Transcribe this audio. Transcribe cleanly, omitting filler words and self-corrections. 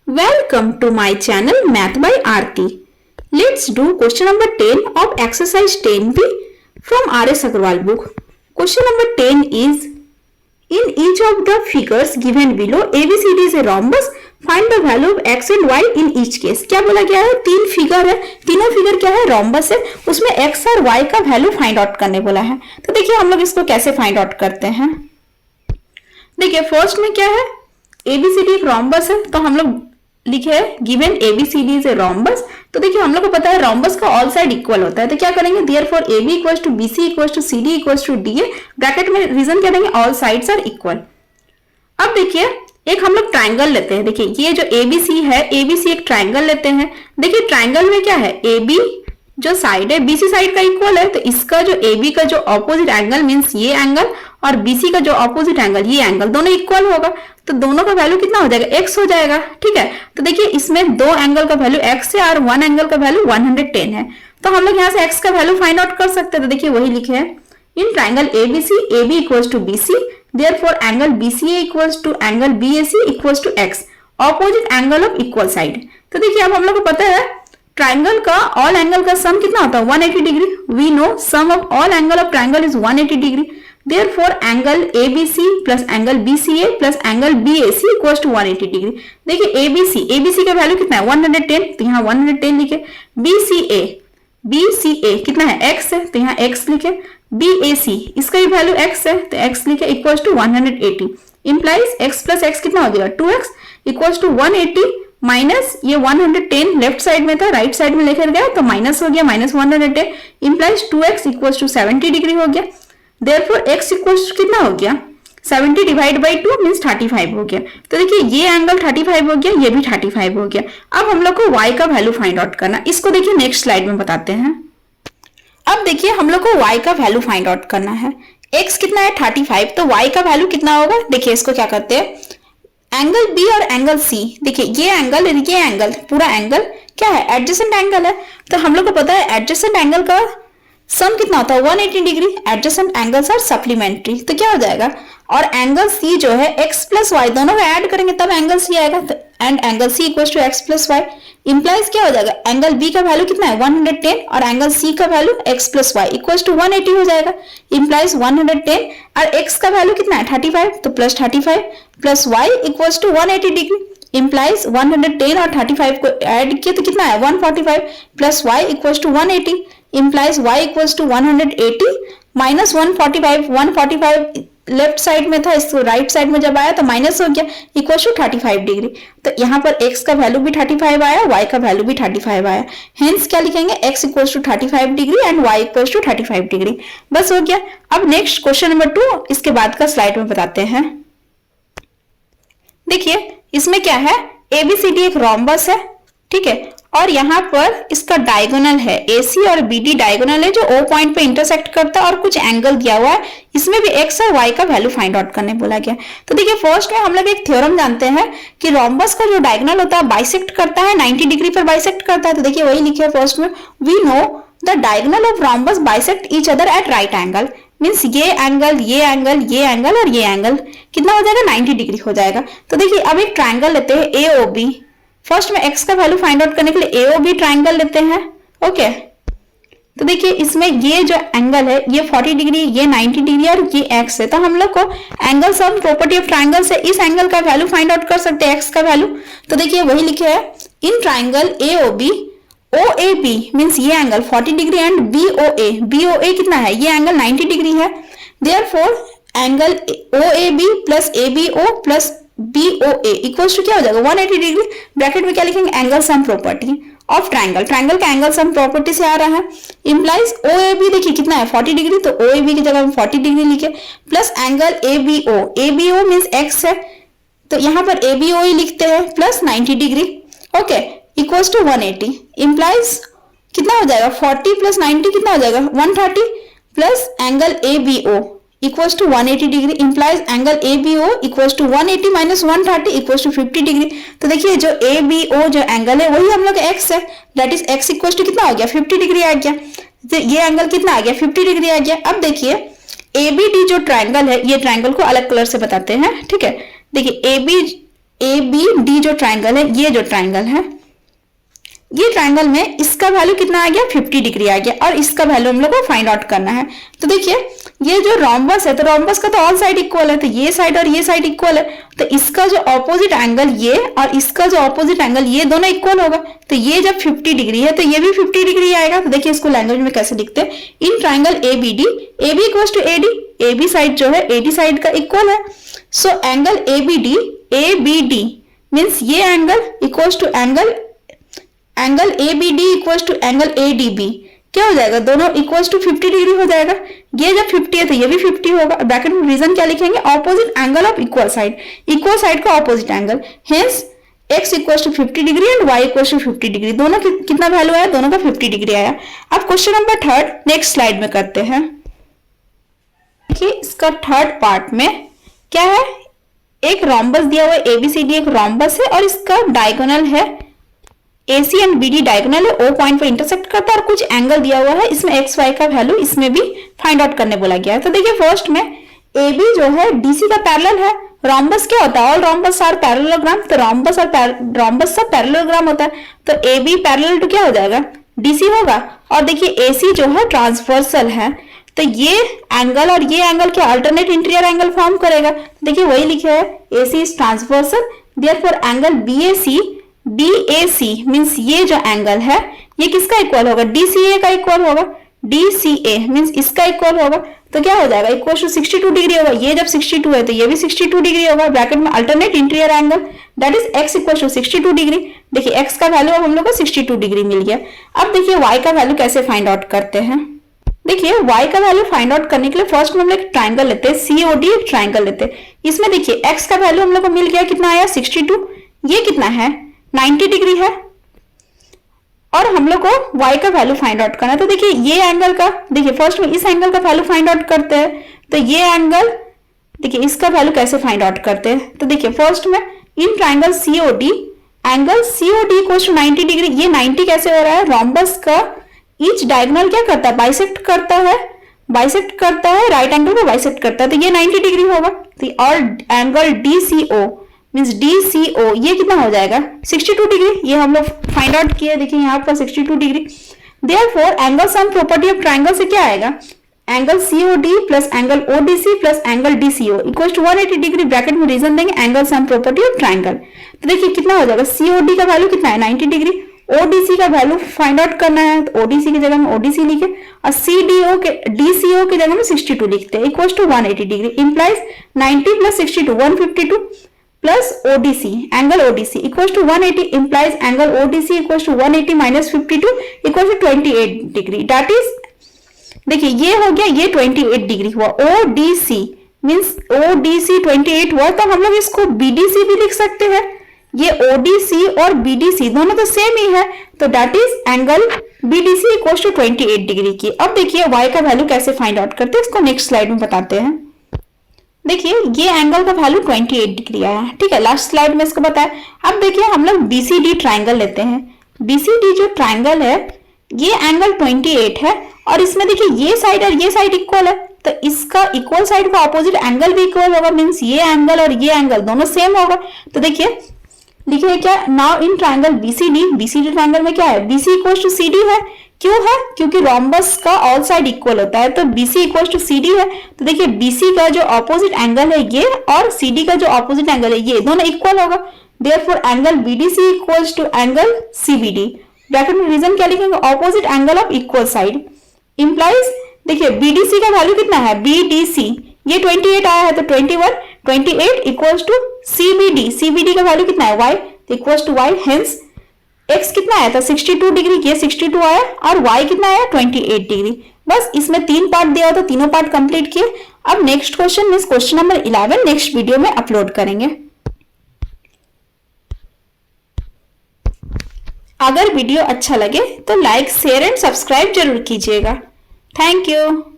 Welcome to my channel Math by Aarti. Let's do question number 10 of exercise 10b from R.S. Agarwal book. Question number 10 is, in each of the figures given below, ABCD is a rhombus. Find the value of x and y in each case. क्या बोला गया है? तीन figure है, तीनों figure क्या है? Rhombus है, उसमें x और y का वैल्यू फाइंड आउट करने बोला है। तो देखिए हम लोग इसको कैसे फाइंड आउट करते हैं। देखिए फर्स्ट में क्या है, एबीसीडी एक रॉम्बस है, तो हम लोग लिखे है given ABCD is a rhombus. तो देखिए हम लोग को पता है रॉम्बस का ऑल साइड इक्वल होता है, तो क्या करेंगे, therefore AB equals to BC equals to CD equals to DA, bracket में रीजन क्या देंगे, ऑल साइड्स आर इक्वल। अब देखिए एक हम लोग ट्राइंगल लेते हैं। देखिए ये जो ABC है, ABC एक ट्राइंगल लेते हैं। देखिए ट्राइंगल में क्या है, AB जो साइड है BC साइड का इक्वल है, तो इसका जो AB का जो ऑपोजिट एंगल मींस ये एंगल और BC का जो ऑपोजिट एंगल ये एंगल दोनों इक्वल होगा, तो दोनों का वैल्यू कितना हो जाएगा, x हो जाएगा। ठीक है, तो देखिए इसमें दो एंगल का वैल्यू x है और वन एंगल का वैल्यू 110 है, तो हम लोग यहाँ से x का वैल्यू फाइंड आउट कर सकते हैं। तो देखिए वही लिखे है, in triangle ABC AB equals to BC, therefore angle BCA equals to angle BAC equals to x, opposite angle of equal side. तो देखिए अब हम लोग को पता है ट्राइंगल का ऑल एंगल का सम कितना होता है, 180 degree. We know sum of all angle of triangle is 180 degree, therefore angle ABC plus angle BCA plus angle BAC equals to 180 degree. देखिए ABC का वैल्यू कितना है, 110, तो यहाँ 110 लिखे। BCA कितना है, x है, तो यहाँ x लिखे। BAC इसका भी वैल्यू x है, तो x लिखे equals to 180, implies x plus x कितना हो जाएगा, 2x इक्वल्स टू 180 माइनस ये 110 लेफ्ट साइड में था, राइट साइड में लेकर गया तो माइनस हो गया, minus 110 implies 2x equals to 70 degree हो गया। देयरफॉर x इक्वल्स टू कितना हो गया, 70 डिवाइड बाई 2 मींस 35 हो गया। तो देखिए ये एंगल 35 हो गया, ये भी 35 हो गया। अब हम लोग को y का वैल्यू फाइंड आउट करना, इसको देखिए नेक्स्ट स्लाइड में बताते हैं। अब देखिए हम लोग को y का वैल्यू फाइंड आउट करना है। x कितना है 35, तो y का वैल्यू कितना होगा। देखिए इसको क्या करते हैं, एंगल B और एंगल C, देखिए ये एंगल पूरा एंगल क्या है, एडजेसेंट एंगल है, तो हम लोग को पता है एडजेसेंट एंगल का सम कितना होता है, 180 degree. Adjacent angles are supplementary, तो क्या हो जाएगा, और एंगल C जो है x प्लस वाई दोनों को ऐड करेंगे तब एंगल C आएगा, and angle C equals to x plus y, implies क्या हो जाएगा, एंगल B का वैल्यू कितना है 110 और एंगल C का value x plus y equals to 180 हो जाएगा, इंप्लाइज 110 और x का वैल्यू कितना है 35, तो plus 35 plus y equals to 180 degree, implies 110 और 35 को ऐड किया तो कितना है 145 plus y equals to 180, implies y equals to 180 minus 145 left side में था, इसको राइट साइड में जब आया तो माइनस हो गया, इक्वल टू 35 डिग्री। तो यहाँ पर x का वैल्यू भी 35 आया, y का वैल्यू भी 35 आया, हेंस क्या लिखेंगे, x equal to 35 degree and y equal to 35 degree. बस हो गया। अब नेक्स्ट क्वेश्चन नंबर 2 इसके बाद का स्लाइड में बताते हैं। देखिए इसमें क्या है, ABCD एक रॉम्बस है, ठीक है, और यहाँ पर इसका डायगोनल है AC और BD डायगोनल है जो O पॉइंट पे इंटरसेक्ट करता है और कुछ एंगल दिया हुआ है, इसमें भी x और y का वैल्यू फाइंड आउट करने बोला गया। तो देखिए फर्स्ट में हम लोग एक थ्योरम जानते हैं कि रॉम्बस का जो डायगोनल होता है बाइसेक्ट करता है, 90 डिग्री पर बाइसेक्ट करता है। तो देखिए वही लिखे है फर्स्ट में, we know the diagonal of rhombus bisect each other at right angle, means ये एंगल और ये एंगल कितना हो जाएगा 90 डिग्री हो जाएगा। तो देखिए अब एक ट्राइंगल लेते हैं AOB, फर्स्ट में x का वैल्यू फाइंड आउट करने के लिए AOB ट्राइंगल लेते हैं। ओके, तो देखिए इसमें ये जो एंगल है ये 40 डिग्री, ये 90 डिग्री और ये x है, तो हम लोग को angle sum property of triangle से इस एंगल का वैल्यू फाइंड आउट कर सकते हैं, x का वैल्यू। तो देखिए वही लिखे है, in triangle AOB OAB means ये एंगल 40 डिग्री एंड BOA कितना है, ये एंगल 90 डिग्री है, therefore angle OAB plus ABO plus BOA equals to क्या हो जाएगा 180 डिग्री। ब्रैकेट में क्या लिखेंगे, angle sum property of triangle, triangle का एंगल सम प्रॉपर्टी से आ रहा है, इंप्लाइज OAB देखिए कितना है 40 डिग्री, तो OAB की जगह 40 डिग्री लिखे, plus angle ABO means x है, तो यहाँ पर ABO ही लिखते हैं, plus 90 degree, okay, equals to 180, implies कितना हो जाएगा 40 प्लस 90 कितना हो जाएगा 130, plus angle ABO equals to 180 degree, implies angle ABO equals to 180 minus 130 equals to 50 degree. तो देखिए जो ABO जो एंगल है वही हम लोग x है, that is x equals to कितना हो गया 50 डिग्री आ गया, तो ये एंगल कितना आ गया 50 डिग्री आ गया। अब देखिए ABD जो ट्राइंगल है, ये ट्राइंगल को अलग कलर से बताते हैं, ठीक है। देखिए AB ए बी डी जो ट्राइंगल है, ये जो ट्राइंगल है, ये ट्राइंगल में इसका वैल्यू कितना आ गया 50 डिग्री आ गया और इसका वैल्यू हम लोग को फाइंड आउट करना है। तो देखिए ये जो रोम्बस है, तो रोम्बस का तो ऑल साइड इक्वल है, तो ये साइड और ये साइड इक्वल है, तो इसका जो ऑपोजिट एंगल ये और इसका जो ऑपोजिट एंगल ये दोनों इक्वल होगा। तो ये जब 50 डिग्री है तो ये भी 50 डिग्री आएगा। तो देखिए इसको लैंग्वेज में कैसे लिखते हैं, in triangle A B D, A B equal to A D, A B side जो है ए डी साइड का इक्वल है। So angle A B D means ये angle equals to angle A B D equals to angle A D B, क्या हो जाएगा, दोनों equals to 50 degree हो जाएगा। ये जब 50 है तो ये भी 50 होगा। ब्रैकेट में रीजन क्या लिखेंगे, opposite angle of equal side का opposite angle, hence x equals to 50 degree and y equals to 50 degree, दोनों कितना वैल्यू आया, दोनों का 50 डिग्री आया। अब क्वेश्चन नंबर 3 नेक्स्ट स्लाइड में करते हैं। देखिए इसका थर्ड पार्ट में क्या है, एक रोम्बस दिया हुआ है, एबीसीडी एक रोम्बस है और इसका डायगोनल है AC एंड BD डायगोनल है, O पॉइंट पर इंटरसेक्ट करता है और कुछ एंगल दिया हुआ है, इसमें एक्स वाई का वैल्यू इसमें भी फाइंड आउट करने बोला गया है। तो देखिए फर्स्ट में AB जो है DC का पैरेलल है। रोम्बस क्या होता है, ऑल रोम्बस आर पैरेललोग्राम, तो रोम्बस सब पैरेललोग्राम होता है, तो AB पैरेलल टू क्या हो जाएगा, DC होगा। और देखिए AC जो है ट्रांसवर्सल है, तो ये एंगल और ये एंगल के अल्टरनेट इंटीरियर एंगल फॉर्म करेगा। देखिए वही लिखे है, AC is transversal, therefore angle BAC DAC means ये जो एंगल है ये किसका इक्वल होगा, DCA का इक्वल होगा, DCA मीन्स इसका इक्वल होगा। तो क्या हो जाएगा, इक्वल टू 62 डिग्री होगा। ये जब 62 है तो ये भी 62 डिग्री होगा। ब्रैकेट में alternate interior angle that is x equal to 62 degree. देखिए x का वैल्यू अब हम लोग को 62 डिग्री मिल गया। अब देखिए y का वैल्यू कैसे फाइंड आउट करते हैं। देखिए y का वैल्यू फाइंड आउट करने के लिए फर्स्ट में हम लोग एक ट्राइंगल लेते हैं, COD एक ट्राइंगल लेते हैं। इसमें देखिए x का वैल्यू हम लोग को मिल गया, कितना आया 62, ये कितना है 90 डिग्री है और हम लोग को y का वैल्यू फाइंड आउट करना है। तो देखिए ये एंगल का, देखिए फर्स्ट में इस एंगल का वैल्यू फाइंड आउट करते हैं। तो ये एंगल, देखिए इसका वैल्यू कैसे फाइंड आउट करते हैं। तो देखिए फर्स्ट में in triangle COD, angle COD equals to 90 degree. ये 90 कैसे हो रहा है, रोम्बस का ईच डायगोनल क्या करता है, बाइसेक्ट करता है राइट एंगल को बाइसेक्ट करता है, तो ये 90 डिग्री होगा। तो और एंगल DCO मीन्स DCO ये कितना हो जाएगा 62 डिग्री, ये हम लोग फाइंड आउट किए। देखिए यहाँ पर 62 degree. Therefore angle sum property of triangle से क्या आएगा, angle COD plus angle ODC plus angle DCO equal to 180 degree. Bracket में रीजन देंगे angle sum property of triangle. तो देखिए कितना हो जाएगा, COD का वैल्यू कितना है 90 डिग्री, ODC का वैल्यू फाइंड आउट करना है, तो ODC की जगह में ODC लिखे और DCO की जगह में 62 लिखते हैं equal to 180 degree. Implies 90 plus 62 152 plus ODC angle ODC equal to 180 implies angle ODC equal to 180 minus 52 equal to 28 degree. That is, देखिए ये हो गया, ये 28 डिग्री हुआ। ODC मीन्स ODC 28 हुआ, तो हम लोग इसको BDC भी लिख सकते हैं। ये ODC और BDC दोनों तो सेम ही है, तो that is angle BDC equal to 28 degree की। अब देखिए y का वैल्यू कैसे फाइंड आउट करते हैं, इसको नेक्स्ट स्लाइड में बताते हैं। देखिए ये एंगल का वैल्यू 28 डिग्री आया, ठीक है, लास्ट स्लाइड में इसको बताया। अब देखिए हम लोग BCD ट्राइंगल लेते हैं। BCD जो ट्राइंगल है ये एंगल 28 है और इसमें देखिए ये साइड और ये साइड इक्वल है, तो इसका इक्वल साइड का ऑपोजिट एंगल भी इक्वल होगा, मीन्स ये एंगल और ये एंगल दोनों सेम होगा। तो देखिए लिखिए क्या, now in triangle BCD triangle में क्या है, BC इक्वल टू CD है। क्यों है, क्योंकि रोम्बस का ऑल साइड इक्वल होता है, तो BC इक्वल टू CD है। तो देखिए BC का जो ऑपोजिट एंगल है ये और CD का जो ऑपोजिट एंगल है ये दोनों इक्वल होगा। Therefore angle BDC equals to angle CBD। Bracket में रीजन क्या लिखेंगे, opposite angle of equal side. Implies देखिए BDC का वैल्यू कितना है, BDC ये 28 आया है, तो 28 इक्वल्स टू CBD का वैल्यू कितना है y, equals to y, hence x कितना आया था 62 डिग्री, ये 62 आया और y कितना आया 28 डिग्री। बस इसमें 3 पार्ट दिया था, तीनों पार्ट कंप्लीट किए। अब next question means question number 11 next video में अपलोड करेंगे। अगर वीडियो अच्छा लगे तो लाइक शेयर एंड सब्सक्राइब जरूर कीजिएगा। Thank you.